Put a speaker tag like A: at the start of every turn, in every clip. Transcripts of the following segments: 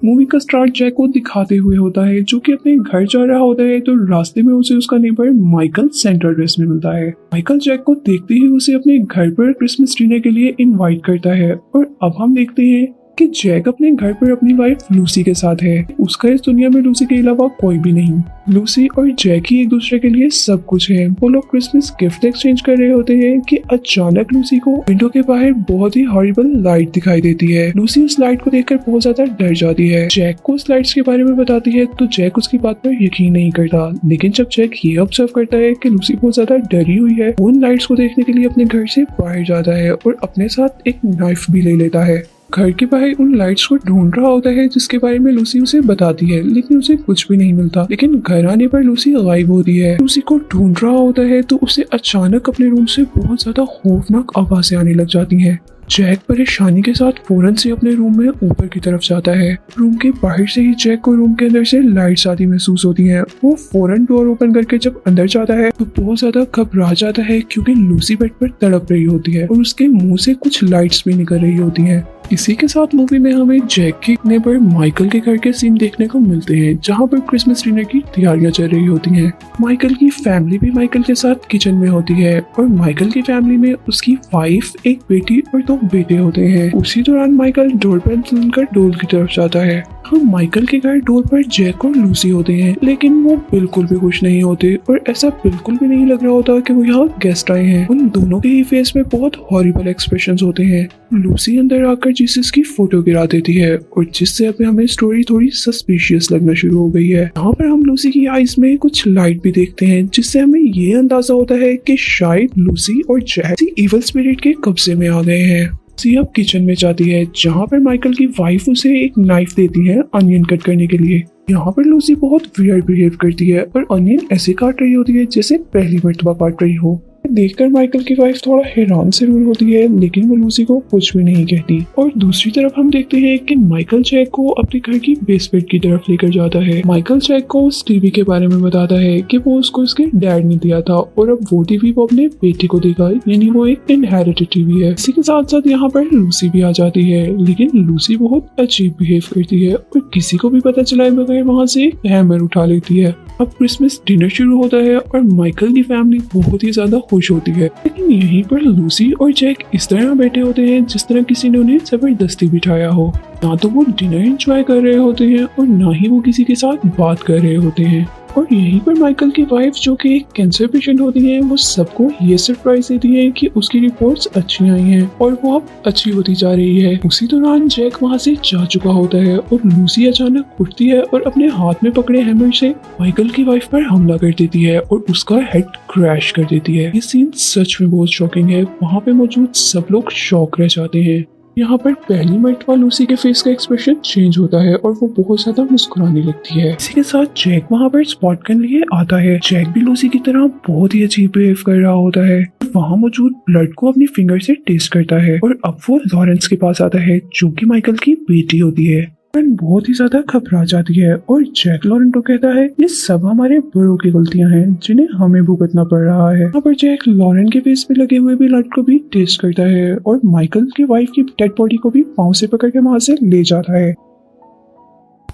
A: Movie का start Jack को दिखाते हुए होता है जो कि अपने घर जा रहा होता है। तो रास्ते में उसे उसका नेबर माइकल सेंट्रल ड्रेस में मिलता है। माइकल जैक को देखते ही उसे अपने घर पर क्रिसमस डिनर के लिए इनवाइट करता है और अब हम देखते हैं कि जैक अपने घर पर अपनी वाइफ लूसी के साथ है। उसका इस दुनिया में लूसी के अलावा कोई भी नहीं। लूसी और जैक ही एक दूसरे के लिए सब कुछ है। वो लोग क्रिसमस गिफ्ट एक्सचेंज कर रहे होते हैं कि अचानक लूसी को विंडो के बाहर बहुत ही हॉरिबल लाइट दिखाई देती है। लूसी उस लाइट को देखकर बहुत ज्यादा डर जाती है। जैक को उस लाइट्स के बारे में बताती है तो जैक उसकी बात पर यकीन नहीं करता। लेकिन जब जैक ये ऑब्जर्व करता है कि लूसी बहुत ज्यादा डरी हुई है, वो उन लाइट्स को देखने के लिए अपने घर से बाहर जाता है और अपने साथ एक नाइफ भी ले लेता है। घर के बाहर उन लाइट्स को ढूंढ रहा होता है जिसके बारे में लूसी उसे बताती है, लेकिन उसे कुछ भी नहीं मिलता। लेकिन घर आने पर लूसी गायब होती है। लूसी को ढूंढ रहा होता है तो उसे अचानक अपने रूम से बहुत ज्यादा खौफनाक आवाजें आने लग जाती हैं। जैक परेशानी के साथ फौरन से अपने रूम में ऊपर की तरफ जाता है। रूम के बाहर से ही जैक को रूम के अंदर से लाइट्स आती महसूस होती हैं। वो फौरन डोर ओपन करके जब अंदर जाता है तो बहुत ज्यादा घबरा जाता है क्योंकि लूसी बेड पर तड़प रही होती है और उसके मुंह से कुछ लाइट्स भी निकल रही होती हैं। इसी के साथ मूवी में हमें जैक के नेबर माइकल के घर के सीन देखने को मिलते हैं जहाँ पर क्रिसमस डिनर की तैयारियां चल रही होती हैं। माइकल की फैमिली भी माइकल के साथ किचन में होती है और माइकल की फैमिली में उसकी वाइफ, एक बेटी और 2 बेटे होते हैं। उसी दौरान माइकल डोर बेल सुनकर डोल की तरफ जाता है। हम माइकल के घर डोर पर जैक और लूसी होते हैं, लेकिन वो बिल्कुल भी खुश नहीं होते और ऐसा बिल्कुल भी नहीं लग रहा होता कि वो यहाँ गेस्ट आए हैं। उन दोनों के ही फेस में बहुत हॉरिबल एक्सप्रेशंस होते हैं। लूसी अंदर आकर जीसस की फोटो गिरा देती है और जिससे अब हमें स्टोरी थोड़ी सस्पिशियस लगना शुरू हो गई है। यहाँ पर हम लूसी की आईज में कुछ लाइट भी देखते हैं जिससे हमें ये अंदाजा होता है कि शायद लूसी और जैक इविल स्पिरिट के कब्जे में आ गए हैं। लूसी अब किचन में जाती है जहाँ पर माइकल की वाइफ उसे एक नाइफ देती है अनियन कट करने के लिए। यहाँ पर लूसी बहुत वियर्ड बिहेव करती है और अनियन ऐसे काट रही होती है जैसे पहली मर्तबा काट रही हो। देखकर माइकल की वाइफ थोड़ा हैरान जरूर होती है, लेकिन वो लूसी को कुछ भी नहीं कहती। और दूसरी तरफ हम देखते हैं कि माइकल जैक को अपने घर की बेसमेंट की तरफ लेकर जाता है। माइकल जैक को उस टीवी के बारे में बताता है कि वो उसको उसके डैड ने दिया था और अब वो टीवी वो अपने बेटे को देगा, यानी वो एक इनहेरिटेड टीवी है। इसी के साथ साथ यहाँ पर लूसी भी आ जाती है, लेकिन लूसी बहुत अजीब बिहेव करती है और किसी को भी पता चलाए बगैर वहाँ से हैमर उठा लेती है। अब क्रिसमस डिनर शुरू होता है और माइकल की फैमिली बहुत ही ज्यादा खुश होती है, लेकिन यहीं पर लूसी और जैक इस तरह बैठे होते हैं जिस तरह किसी ने उन्हें जबरदस्ती बिठाया हो। ना तो वो डिनर एंजॉय कर रहे होते हैं और ना ही वो किसी के साथ बात कर रहे होते हैं। और यहीं पर माइकल की वाइफ जो कि एक कैंसर पेशेंट होती है, वो सबको ये सरप्राइज देती है कि उसकी रिपोर्ट्स अच्छी आई हैं और वो अब अच्छी होती जा रही है। उसी दौरान जैक वहाँ से जा चुका होता है और लूसी अचानक उठती है और अपने हाथ में पकड़े हैमर से माइकल की वाइफ पर हमला कर देती है और उसका हेड क्रैश कर देती है। ये सीन सच में बहुत शॉकिंग है। वहाँ पे मौजूद सब लोग शॉक रह जाते हैं। यहाँ पर पहली मर्तबा लूसी के फेस का एक्सप्रेशन चेंज होता है और वो बहुत ज्यादा मुस्कुराने लगती है। इसी के साथ जैक वहाँ पर स्पॉट करने लिए आता है। जैक भी लूसी की तरह बहुत ही अजीब बिहेव कर रहा होता है। वहाँ मौजूद ब्लड को अपनी फिंगर से टेस्ट करता है और अब वो लॉरेंस के पास आता है जो कि माइकल की बेटी होती है। लॉरेन बहुत ही ज्यादा घबरा जाती है और जैक लॉरेन को कहता है ये सब हमारे बड़ों की गलतियां हैं जिन्हें हमें भुगतना पड़ रहा है। यहाँ पर जैक लॉरेन के फेस पे लगे हुए ब्लड को भी टेस्ट करता है और माइकल की वाइफ की डेड बॉडी को भी पांव से पकड़ के वहां से ले जाता है।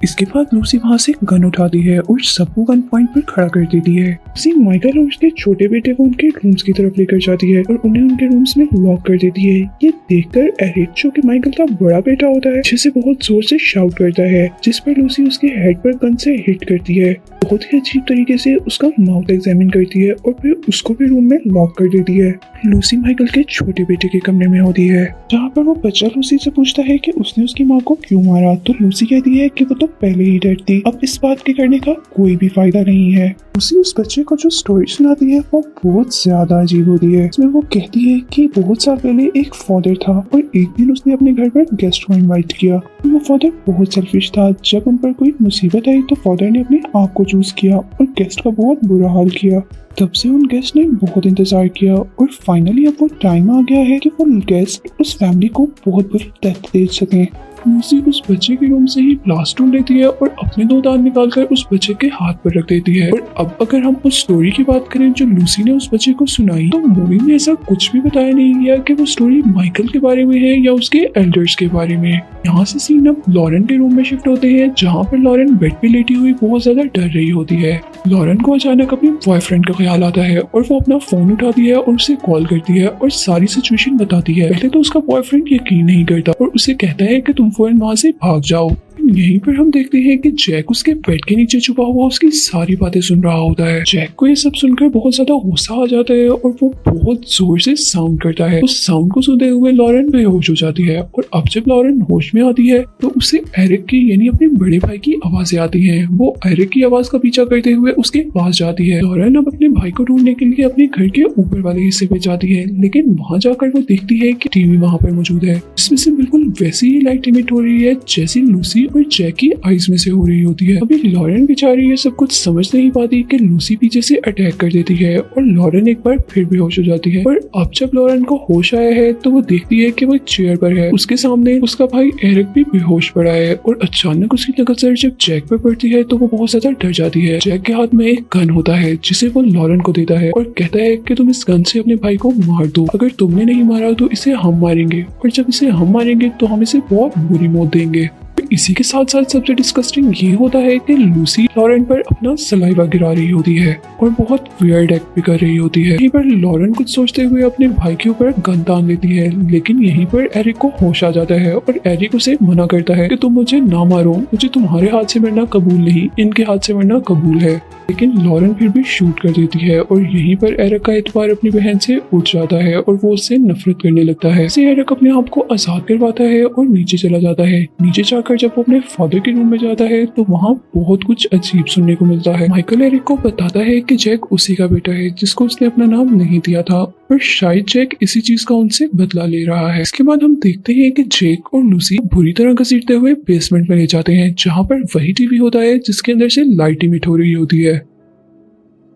A: इसके बाद लूसी वहाँ से गन उठाती है और सबको गन पॉइंट पर खड़ा कर देती है। लूसी माइकल और उसके छोटे बेटे को उनके रूम्स की तरफ लेकर जाती है और उन्हें उनके रूम्स में लॉक कर देती है। ये देखकर एरिक जो कि माइकल का बड़ा बेटा होता है जिसे बहुत जोर से शाउट करता है, जिस पर लूसी उसके हेड पर गन से हिट करती है। बहुत ही अजीब तरीके से उसका माउथ एग्जामिन करती है और फिर उसको भी रूम में लॉक कर देती है। लूसी माइकल के छोटे बेटे के कमरे में होती है जहाँ पर वो बच्चा लूसी से पूछता है कि उसने उसकी माँ को क्यों मारा, तो लूसी कहती है कि वो तो पहले ही डेड थी, अब इस बात के करने का कोई भी फायदा नहीं है। लूसी उस बच्चे को जो स्टोरी सुनाती है वो बहुत ज्यादा अजीब होती है। इसमें वो कहती है कि बहुत साल पहले एक फादर था और एक दिन उसने अपने घर पर गेस्ट को इनवाइट किया। वो फादर बहुत सेल्फिश था। जब उन पर कोई मुसीबत आई तो फादर ने अपने आप को चूज किया और गेस्ट का बहुत बुरा हाल किया। तब से उन गेस्ट ने बहुत इंतजार किया और फाइनली अब वो टाइम आ गया है कि वो गेस्ट उस फैमिली को बहुत बुरी डेथ दे सकें। लूसी उस बच्चे के रूम से ही प्लास ढूंढ लेती है और अपने 2 दांत निकालकर उस बच्चे के हाथ पर रख देती है। और अब अगर हम उस स्टोरी की बात करें जो लूसी ने उस बच्चे को सुनाई, तो मूवी में ऐसा कुछ भी बताया नहीं गया कि वो स्टोरी माइकल के बारे में है या उसके एल्डर्स के बारे में। यहाँ से सीन अब लॉरेन के रूम में शिफ्ट होते हैं, जहाँ पर लॉरेन बेड पे लेटी हुई बहुत ज्यादा डर रही होती है। लॉरेन को अचानक अपने बॉयफ्रेंड का ख्याल आता है और वो अपना फोन उठाती है और उसे कॉल करती है और सारी सिचुएशन बताती है। पहले तो उसका बॉयफ्रेंड यकीन नहीं करता और उसे कहता है कि तुम फौरन वहाँ से भाग जाओ। यहीं पर हम देखते हैं कि जैक उसके बेड के नीचे छुपा हुआ उसकी सारी बातें सुन रहा होता है। जैक को ये सब सुनकर बहुत ज्यादा गुस्सा आ जाता है और वो बहुत जोर से साउंड करता है। उस साउंड को सुनते हुए लॉरेन बेहोश हो जाती है और अब जब लॉरेन होश में आती है तो उसे एरिक की यानी अपने बड़े भाई की आवाजें आती हैं। वो एरिक की आवाज का पीछा करते हुए उसके पास जाती है। लॉरेन अब अपने भाई को ढूंढने के लिए अपने घर के ऊपर वाले हिस्से पे जाती है, लेकिन वहाँ जाकर वो देखती है कि टीवी वहाँ पर मौजूद है, जिसमें से बिल्कुल वैसी ही लाइट इमिट हो रही है जैसी लूसी और जैक की आइज में से हो रही होती है। अभी लॉरेन बेचारी ये सब कुछ समझ नहीं पाती कि लूसी पीछे से अटैक कर देती है और लॉरेन एक बार फिर बेहोश हो जाती है। और अब जब लॉरेन को होश आया है तो वो देखती है कि वो एक चेयर पर है, उसके सामने उसका भाई एरिक भी बेहोश पड़ा है और अचानक उसकी नजर जब जैक पर पड़ती है तो वो बहुत ज्यादा डर जाती है। जैक के हाथ में एक गन होता है जिसे वो लॉरेन को देता है और कहता है कि तुम इस गन से अपने भाई को मार दो, अगर तुमने नहीं मारा तो इसे हम मारेंगे और जब इसे हम मारेंगे तो हम इसे बहुत बुरी मौत देंगे। इसी के साथ साथ सबसे डिस्कस्टिंग ये होता है कि लूसी लॉरेन पर अपना सलाइवा गिरा रही होती है और बहुत वियर्ड एक्ट भी कर रही होती है। यहीं पर लॉरेन कुछ सोचते हुए अपने भाई के ऊपर गन तान लेती है, लेकिन यहीं पर एरिक को होश आ जाता है और एरिक उसे मना करता है कि तुम मुझे ना मारो, मुझे तुम्हारे हाथ से मरना कबूल नहीं, इनके हाथ से मरना कबूल है। लेकिन लॉरेन फिर भी शूट कर देती है और यहीं पर एरिक का एतबार अपनी बहन से उठ जाता है और वो उससे नफरत करने लगता है। इससे एरिक अपने आप को आजाद करवाता है और नीचे चला जाता है। नीचे जाकर जब वो अपने फादर के रूम में जाता है तो वहाँ बहुत कुछ अजीब सुनने को मिलता है। माइकल एरिक को बताता है कि जैक उसी का बेटा है जिसको उसने अपना नाम नहीं दिया था और शायद जैक इसी चीज का उनसे बदला ले रहा है। इसके बाद हम देखते हैं कि जैक और लूसी बुरी तरह घसीटते हुए बेसमेंट में ले जाते हैं, जहाँ पर वही टीवी होता है जिसके अंदर से लाइट इमिट हो रही होती है।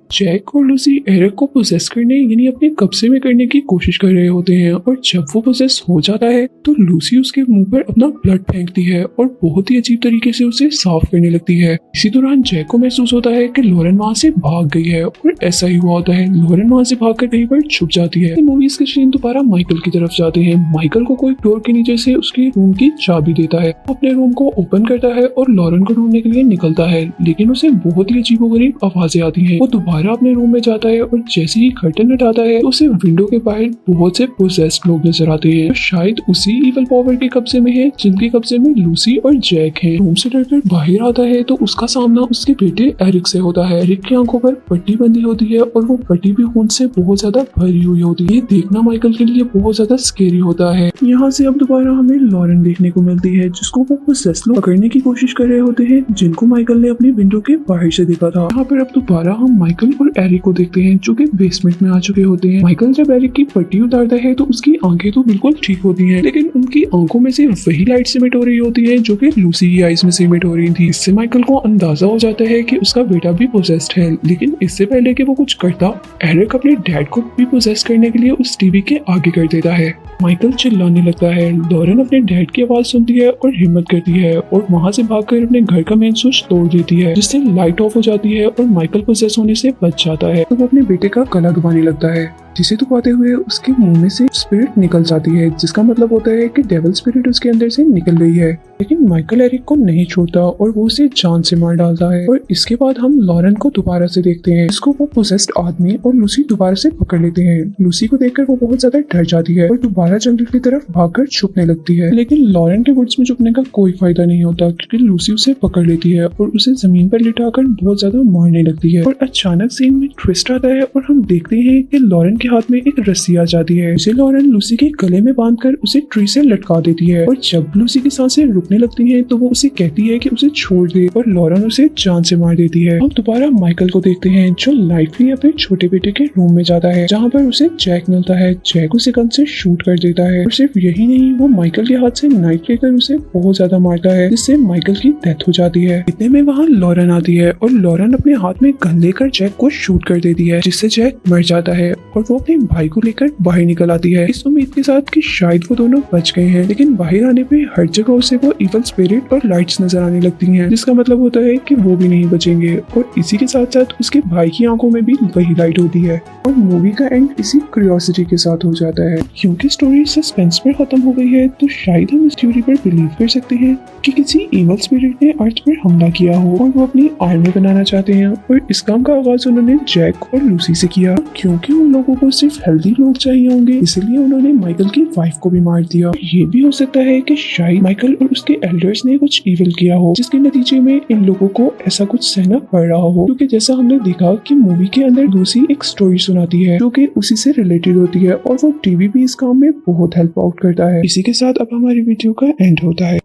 A: जैक और लूसी एरिक को पोजेस करने यानी अपने कब्जे में करने की कोशिश कर रहे होते हैं और जब वो पोजेस हो जाता है तो लूसी उसके मुंह पर अपना ब्लड फेंकती है और बहुत ही अजीब तरीके से उसे साफ करने लगती है। इसी दौरान जैक को महसूस होता है कि लॉरेन वहाँ से भाग गई है और ऐसा ही हुआ होता है। लॉरेन वहाँ से भागकर कहीं पर छुप जाती है। मूवीज के सीन दोबारा माइकल की तरफ जाते हैं। माइकल को कोई डोर के नीचे से उसके रूम की चाबी देता है, अपने रूम को ओपन करता है और लॉरेन को ढूंढने के लिए निकलता है, लेकिन उसे बहुत ही अजीबोगरीब आवाजें आती है। वो दोबारा अपने रूम में जाता है और जैसे ही कर्टन हटाता है तो उसे विंडो के बाहर बहुत से पोजेस्ड लोग नजर आते हैं, तो शायद उसी इवल पावर के कब्जे में है जिनके कब्जे में लूसी और जैक हैं। रूम से डरकर बाहर आता है तो उसका सामना उसके बेटे एरिक से होता है। एरिक की आंखों पर पट्टी बंधी होती है और वो पट्टी भी खून से बहुत ज्यादा भरी हुई होती है। ये देखना माइकल के लिए बहुत ज्यादा स्केरी होता है। यहाँ से अब दोबारा हमें लॉरेन देखने को मिलती है जिसको वो पोजेस्ड लोग पकड़ने की कोशिश कर रहे होते हैं, जिनको माइकल ने अपनी विंडो के बाहर से देखा था। यहाँ पर अब दोबारा हम माइकल और एरिक को देखते हैं जो कि बेसमेंट में आ चुके होते हैं। माइकल जब एरिक की पट्टी उतारता है तो उसकी आंखें तो बिल्कुल ठीक होती हैं, लेकिन उनकी आंखों में से वही लाइट सिमिट हो रही होती है जो कि लूसी की आइज में सिमिट हो रही थी। इससे माइकल को अंदाजा हो जाता है कि उसका बेटा भी पोजेस्ड है, लेकिन इससे पहले कि वो कुछ करता, एरिक अपने डैड को भी पोजेस करने के लिए उस टीवी के आगे कर देता है। माइकल चिल्लाने लगता है। लॉरेन अपने डैड की आवाज सुनती है और हिम्मत करती है और वहाँ से भागकर अपने घर का मेन स्विच तोड़ देती है, जिससे लाइट ऑफ हो जाती है और माइकल पोजेस होने से बच जाता है। तो वो अपने बेटे का गला दबाने लगता है, जिसे दबाते हुए उसके मुंह में से स्पिरिट निकल जाती है, जिसका मतलब होता है कि डेविल स्पिरिट उसके अंदर से निकल गई है। लेकिन माइकल एरिक को नहीं छोड़ता और वो उसे जान से मार डालता है। और इसके बाद हम लॉरेन को दोबारा से देखते हैं, इसको वो पोजेस्ड आदमी और लूसी दोबारा से पकड़ लेते हैं। लूसी को देखकर वो बहुत ज्यादा डर जाती है और दोबारा जंगल की तरफ भागकर छुपने लगती है, लेकिन लॉरेन के वुड्स में छुपने का कोई फायदा नहीं होता क्योंकि लूसी उसे पकड़ लेती है और उसे जमीन पर लिटाकर बहुत ज्यादा मारने लगती है। और अचानक सीन में ट्विस्ट आता है और हम देखते हैं कि लॉरेन के हाथ में एक रस्सी आ जाती है, जिसे लॉरेन लूसी के गले में बांधकर उसे ट्री से लटका देती है। और जब लूसी की सांसें रुकने लगती हैं तो वो उसे कहती है कि उसे छोड़ दे और लॉरेन उसे जान से मार देती है। हम दोबारा माइकल को देखते हैं जो लाइटली अपने छोटे बेटे के रूम में जाता है, जहाँ पर उसे जैक मिलता है। जैक उसे गन से शूट कर देता है और सिर्फ यही नहीं, वो माइकल के हाथ से नाइफ लेकर उसे बहुत ज्यादा मारता है, जिससे माइकल की डेथ हो जाती है। इतने में वहाँ लॉरेन आती है और लॉरेन अपने हाथ में गन लेकर जैक को शूट कर देती है, जिससे जैक मर जाता है और वो वो अपने भाई को लेकर बाहर निकल आती है इस उम्मीद के साथ कि शायद वो दोनों बच गए हैं, लेकिन बाहर आने पे हर जगह उसे वो इवल स्पिरिट और लाइट्स नजर आने लगती हैं, जिसका मतलब होता है कि वो भी नहीं बचेंगे। और इसी के साथ साथ उसके भाई की आंखों में भी वही लाइट होती है और मूवी का एंड इसी क्यूरियोसिटी के साथ हो जाता है। क्योंकि स्टोरी सस्पेंस पर खत्म हो गई है तो शायद हम इस थ्योरी पर बिलीव कर सकते हैं कि किसी इवल स्पिरिट ने अर्थ पर हमला किया हो और वो अपनी आर्मी बनाना चाहते हैं, और इस काम का आगाज उन्होंने जैक और लूसी से किया। क्योंकि उन लोगों को सिर्फ हेल्दी लोग चाहिए होंगे, इसलिए उन्होंने माइकल की वाइफ को भी मार दिया। ये भी हो सकता है कि शायद माइकल और उसके एल्डर्स ने कुछ इविल किया हो, जिसके नतीजे में इन लोगों को ऐसा कुछ सहना पड़ रहा हो। क्योंकि जैसा हमने देखा कि मूवी के अंदर लूसी एक स्टोरी सुनाती है जो कि उसी से रिलेटेड होती है, और वो टीवी भी इस काम में बहुत हेल्प आउट करता है। इसी के साथ अब हमारी वीडियो का एंड होता है।